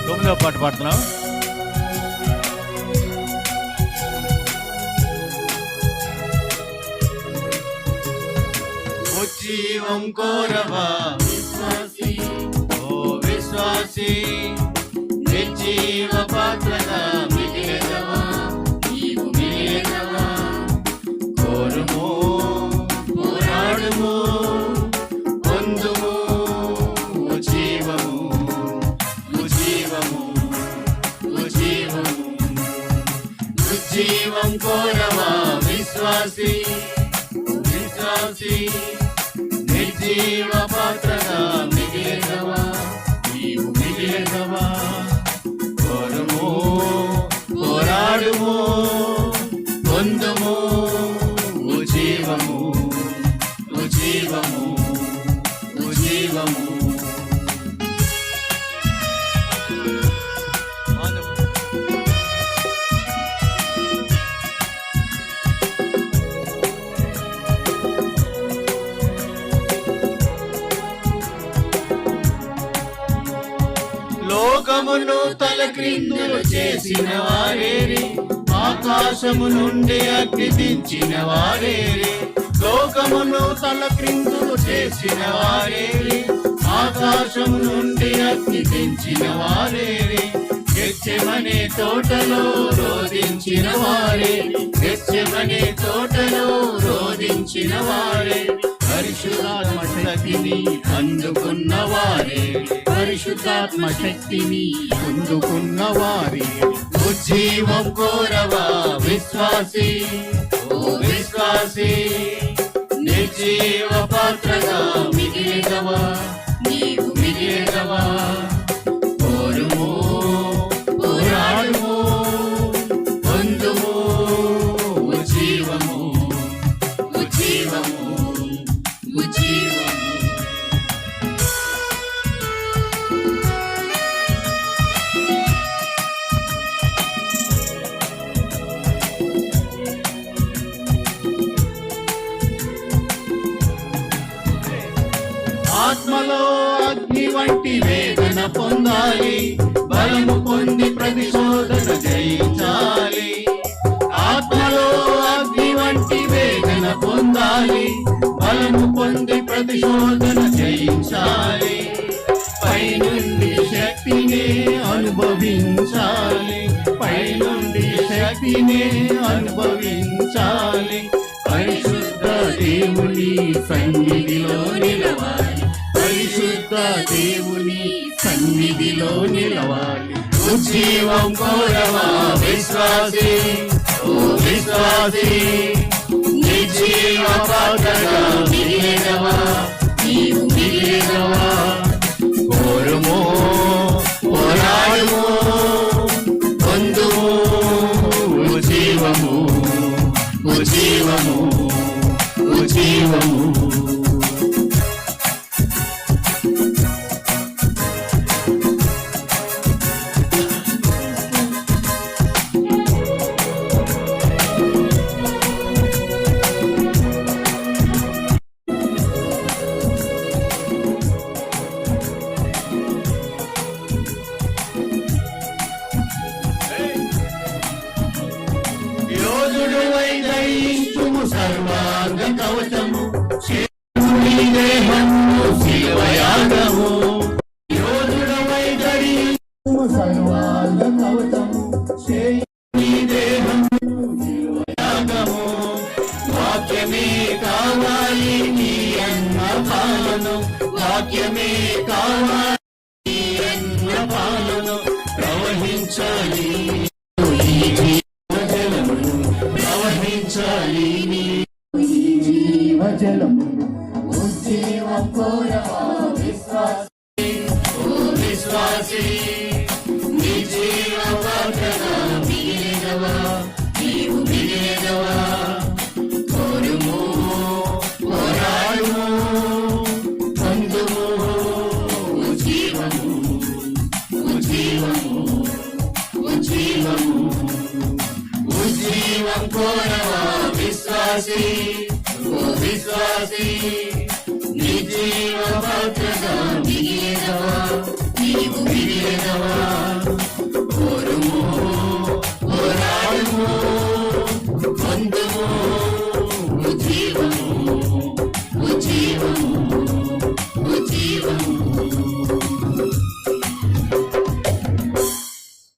తొమ్మిదవ పాట పాడుతున్నాం. జీవం కోరవా విశ్వాసి, ఓ విశ్వాసి, నిర్జీవ పాత్రగా మిగిలేదవా, నీవు మిగిలేదవా. కోరుము, పోరాడుము, పొందుము జీవము, జీవము, జీవము. జీవం కోరవా విశ్వాసి, విశ్వాసి, నిర్జీవ పాత్రగా మిగిలేదవా, నీవు మిగిలేదవా. కోరుము, పోరాడుము, పొందుము జీవము, జీవము, జీవము. లోకమును తలక్రిందులు చేసిన వారేరి, ఆకాశము నుండి అగ్ని దించిన వారేరి. లోకమును తలక్రిందులు చేసిన వారేరి, ఆకాశము నుండి అగ్ని దించిన వారేరి. గెత్సెమనే తోటలో రోదించిన వారే, గెత్సెమనే తోటలో రోదించిన వారే. పరిశుద్ధాత్మ శక్తిని అందుకున్నవారే, పరిశుద్ధాత్మ శక్తిని అందుకున్నవారే. ఉజ్జీవం కోరవా విశ్వాసి, ఓ విశ్వాసి, నిర్జీవ పాత్రగా మిగిలేదవా, నీవు మిగిలేదవా. కోరుము, పోరాడుము, పొందుము జీవము, జీవము, జీవము. ఆత్మలో అగ్ని వంటి వేదన పొందాలి, బలము పొంది ప్రతిశోధన జయించాలి. ఆత్మలో అగ్ని వంటి వేదన పొందాలి, బలము పొంది ప్రతిశోధన జయించాలి. పైనుండి శక్తినే అనుభవించాలి, పైనుండి శక్తినే అనుభవించాలి. పరిశుద్ధ దేవుని సన్నిధిలో నిలవాలి, పరిశుద్ధ దేవుని సన్నిధిలో నిలవాలి. ఉజ్జీవం కోరవా విశ్వాసి, ఓ విశ్వాసి, నిర్జీవ పాత్రగా మిగిలేదవా, నీవు మిగిలేదవా. కోరుము, పోరాడుము, పొందుము జీవము, జీవము, జీవము. సర్వాంగ కవచము, దేహము శివయాగము. యోధుడవై ధరించుము సర్వాంగ కవచము, దేహము శివయాగము. వాక్యమే కావాలి నీ అన్నపాలను, వాక్యమే కావాలి నీ అన్నపాలను. ప్రవహించాలి ప్రవహించాలి జీవజలము. ఉజ్జీవం కోరవా విశ్వాసి, ఓ విశ్వాసి, నిర్జీవ పాత్రగా మిగిలేదవా, నీవు మిగిలేదవా. కోరుము, పోరాడుము, పొందుము జీవము, జీవము, జీవము. ఉజ్జీవం కోరవా విశ్వాసి, విశ్వాసి ఓ విశ్వాసి నీ జీవ భద్రత